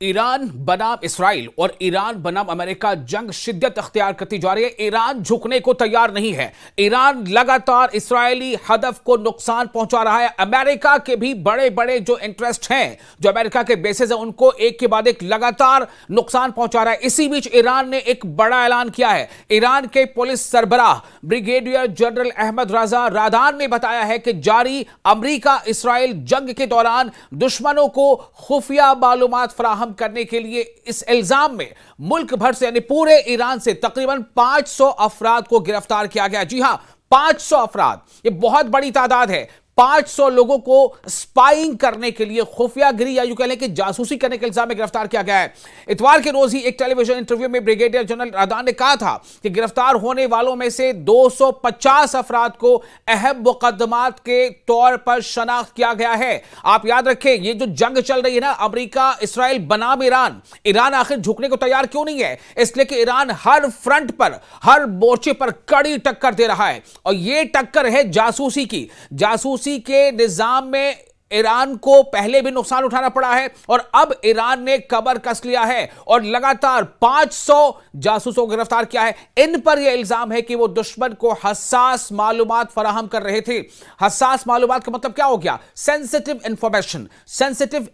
Iran बनाम Israel और Iran बनाम अमेरिका जंग शिद्दत अख्तियार करती जा रही है। ईरान झुकने को तैयार नहीं है। ईरान लगातार इसराइली हदफ को नुकसान पहुंचा रहा है। अमेरिका के भी बड़े बड़े जो इंटरेस्ट हैं, जो अमेरिका के बेसेस हैं, उनको एक के बाद एक लगातार नुकसान पहुंचा रहा है। इसी बीच ईरान ने एक बड़ा ऐलान किया है। ईरान के पुलिस सरबराह ब्रिगेडियर जनरल अहमद रजा रादान ने बताया है कि जारी अमेरिका इसराइल जंग के दौरान दुश्मनों को खुफिया मालूमात फराहम करने के लिए इस इल्जाम में मुल्क भर से यानी पूरे ईरान से तकरीबन 500 अफराद को गिरफ्तार किया गया। जी हां, 500 अफराद, ये बहुत बड़ी तादाद है। 500 लोगों को स्पाइंग करने के लिए, खुफियागिरी या यूं कह लें कि जासूसी करने के इल्जाम में गिरफ्तार किया गया है। इतवार के रोज ही एक टेलीविजन इंटरव्यू में ब्रिगेडियर जनरल रादान ने कहा था कि गिरफ्तार होने वालों में से 250 अफराद को अहम मुकदमात के तौर पर शनाख्त किया गया है। आप याद रखें, ये जो जंग चल रही है ना, अमेरिका इसराइल बनाम ईरान, ईरान आखिर झुकने को तैयार क्यों नहीं है? इसलिए कि ईरान हर फ्रंट पर, हर मोर्चे पर कड़ी टक्कर दे रहा है और यह टक्कर है जासूसी की। जासूसी के निजाम में ईरान को पहले भी नुकसान उठाना पड़ा है और अब ईरान ने कमर कस लिया है और लगातार 500 जासूसों को गिरफ्तार किया है। इन पर यह इल्जाम है कि वो दुश्मन को हसास मालूमात फराहम कर रहे थे। हसास मालूमात का मतलब क्या हो गया? सेंसिटिव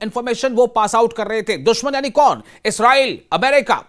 इंफॉर्मेशन वो पास आउट कर रहे थे। दुश्मन यानी कौन? इसराइल, अमेरिका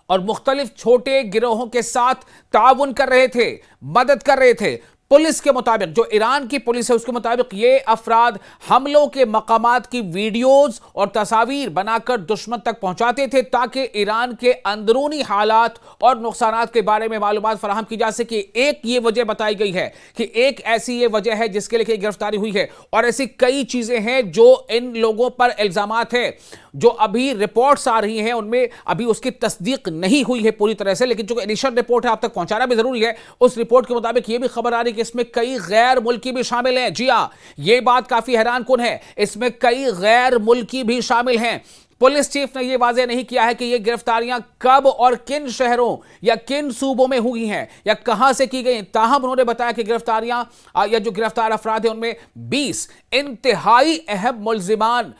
और मुख्तलिफ छोटे गिरोहों के साथ ताउन कर रहे थे, मदद कर रहे थे। पुलिस के मुताबिक, जो ईरान की पुलिस है उसके मुताबिक, ये अफराद हमलों के मकामात की वीडियोस और तस्वीर बनाकर दुश्मन तक पहुंचाते थे ताकि ईरान के अंदरूनी हालात और नुकसानात के बारे में मालूमात फराहम की जा सके। एक ये वजह बताई गई है कि एक ऐसी ये वजह है जिसके लिए गिरफ्तारी हुई है और ऐसी कई चीजें हैं जो इन लोगों पर इल्जामात है। जो अभी रिपोर्ट्स आ रही हैं उनमें अभी उसकी तस्दीक नहीं हुई है पूरी तरह से, लेकिन जो इनिशियल रिपोर्ट है आप तक पहुंचाना भी जरूरी है। उस रिपोर्ट के मुताबिक यह भी खबर आ रही है कि इसमें कई गैर मुल्की भी शामिल हैं। जी हां, यह बात काफी हैरान कुन है, इसमें कई गैर मुल्की भी शामिल हैं। पुलिस चीफ ने यह वाजे नहीं किया है कि यह गिरफ्तारियां कब और किन शहरों या किन सूबों में हुई हैं या कहां से की गई। ताहम उन्होंने बताया कि गिरफ्तारियां या जो गिरफ्तार अफराद हैं उनमें 20 इंतहाई अहम मुल्जिमान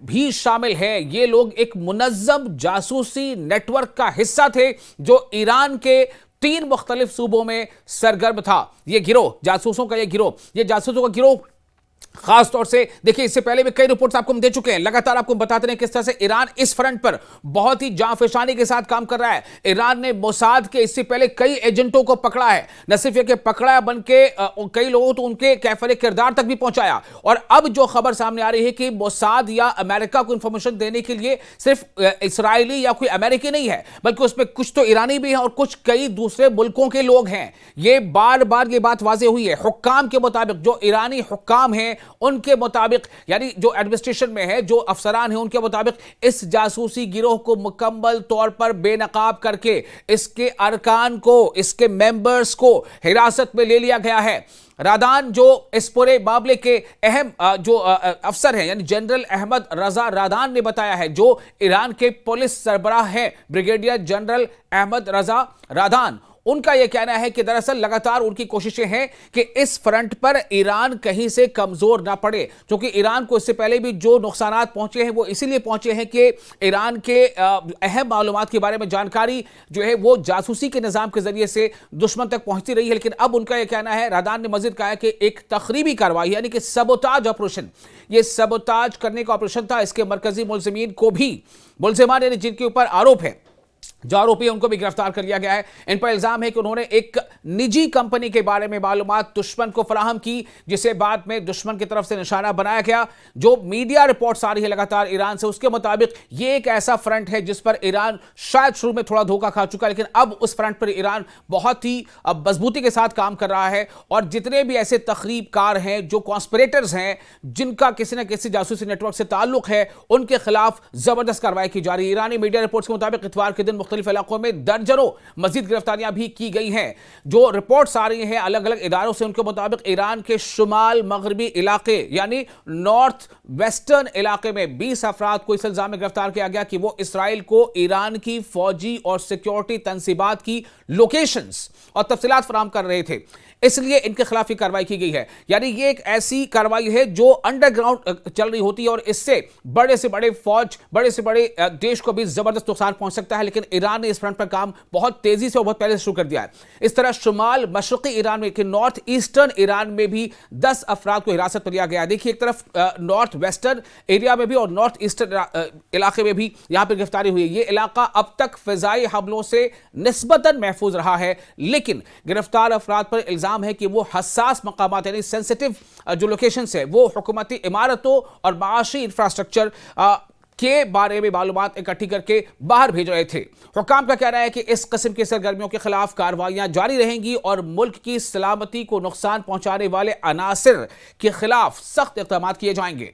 भी शामिल है। ये लोग एक मुनज्जम जासूसी नेटवर्क का हिस्सा थे जो ईरान के 3 मुख्तलिफ सूबों में सरगर्म था। ये गिरोह, जासूसों का ये जासूसों का गिरोह खास तौर से देखिए, इससे पहले भी कई रिपोर्ट्स आपको हम दे चुके हैं। लगातार आपको बताते रहे किस तरह से ईरान इस फ्रंट पर बहुत ही जांफशानी के साथ काम कर रहा है। ईरान ने मोसाद के इससे पहले कई एजेंटों को पकड़ा है, न सिर्फ ये कि पकड़ा बन के कई लोगों तो उनके कैफरे किरदार तक भी पहुंचाया। और अब जो खबर सामने आ रही है कि मोसाद या अमेरिका को इंफॉर्मेशन देने के लिए सिर्फ इसराइली या कोई अमेरिकी नहीं है, बल्कि उसमें कुछ तो ईरानी भी है और कुछ कई दूसरे मुल्कों के लोग हैं। ये बार बार ये बात वाजे हुई है। हुक्काम के मुताबिक, जो ईरानी हुक्काम हैं उनके मुताबिक, यानी जो एडमिनिस्ट्रेशन में है, जो अफसरान हैं उनके मुताबिक, इस जासूसी गिरोह को मुकम्मल तौर पर बेनकाब करके इसके अरकान को, इसके मेंबर्स को हिरासत में ले लिया गया है। रादान जो इस पूरे मामले के अहम जो अफसर हैं, यानी जनरल अहमद रजा रादान ने बताया है, जो ईरान के पुलिस सरबराह हैं ब्रिगेडियर जनरल अहमद रजा रादान, उनका यह कहना है कि दरअसल लगातार उनकी कोशिशें हैं कि इस फ्रंट पर ईरान कहीं से कमजोर ना पड़े, क्योंकि ईरान को इससे पहले भी जो नुकसानात पहुंचे हैं वो इसीलिए पहुंचे हैं कि ईरान के अहम मालूमात के बारे में जानकारी जो है वो जासूसी के निजाम के जरिए से दुश्मन तक पहुंचती रही है। लेकिन अब उनका यह कहना है, रादान ने मजीद कहा है कि एक तखरीबी कार्रवाई यानी कि सबोताज ऑपरेशन, ये सबोताज करने का ऑपरेशन था। इसके मरकजी मुल्जिमीन को भी, मुल्जिमान यानी जिनके ऊपर आरोप है, जो आरोपी है उनको भी गिरफ्तार कर लिया गया है। इन पर इल्जाम है कि उन्होंने एक निजी कंपनी के बारे में मालूमात दुश्मन को फराहम की, जिसे बाद में दुश्मन की तरफ से निशाना बनाया गया। जो मीडिया रिपोर्ट्स आ रही है लगातार ईरान से, उसके मुताबिक ये एक ऐसा फ्रंट है जिस पर ईरान शायद शुरू में थोड़ा धोखा खा चुका है, लेकिन अब उस फ्रंट पर ईरान बहुत ही मजबूती के साथ काम कर रहा है और जितने भी ऐसे तखरीबकार हैं, जो कॉन्स्पिरेटर्स हैं, जिनका किसी न किसी जासूसी नेटवर्क से ताल्लुक है, उनके खिलाफ जबरदस्त कार्रवाई की जा रही है। ईरानी मीडिया रिपोर्ट्स के मुताबिक इतवार के दिन दिन मुख्तलिफ इलाकों में दर्जनों मजीद गिरफ्तारियां भी की गई हैं। जो रिपोर्ट्स आ रही हैं अलग अलग इदारों से, उनके मुताबिक ईरान के शुमाल मगरबी इलाके यानी नॉर्थ वेस्टर्न इलाके में 20 अफराद को इस इल्जाम में गिरफ्तार किया गया कि वो इसराइल को ईरान की फौजी और सिक्योरिटी तंसीबात की लोकेशंस और तफसीलात फराहम कर रहे थे, इसलिए इनके खिलाफ कार्रवाई की गई है। यानी ये एक ऐसी कार्रवाई है जो अंडरग्राउंड चल रही होती है और इससे बड़े से बड़े फौज, बड़े से बड़े देश को भी जबरदस्त नुकसान पहुंच सकता है। लेकिन ईरान ने इस फ्रंट पर काम बहुत तेजी से और बहुत पहले से शुरू कर दिया है। इस तरह शुमाल मशरकी ईरान में, नॉर्थ ईस्टर्न ईरान में भी 10 अफराद को हिरासत में लिया गया है। देखिए, एक तरफ नॉर्थ वेस्टर्न एरिया में भी और नॉर्थ ईस्टर्न इलाके में भी यहां पर गिरफ्तारी हुई है। यह इलाका अब तक फिजाई हमलों से निस्बतन महफूज रहा है, लेकिन गिरफ्तार अफराद पर इल्जाम है कि वो हसास मकामात यानी सेंसिटिव जो लोकेशंस है वो हुकूमती इमारतों और माशी इंफ्रास्ट्रक्चर के बारे में मालूमात इकट्ठी करके बाहर भेज रहे थे। हुकाम का कहना है कि इस किस्म की सरगर्मियों के खिलाफ कार्रवाइयां जारी रहेंगी और मुल्क की सलामती को नुकसान पहुंचाने वाले अनासिर के खिलाफ सख्त इक़दाम किए जाएंगे।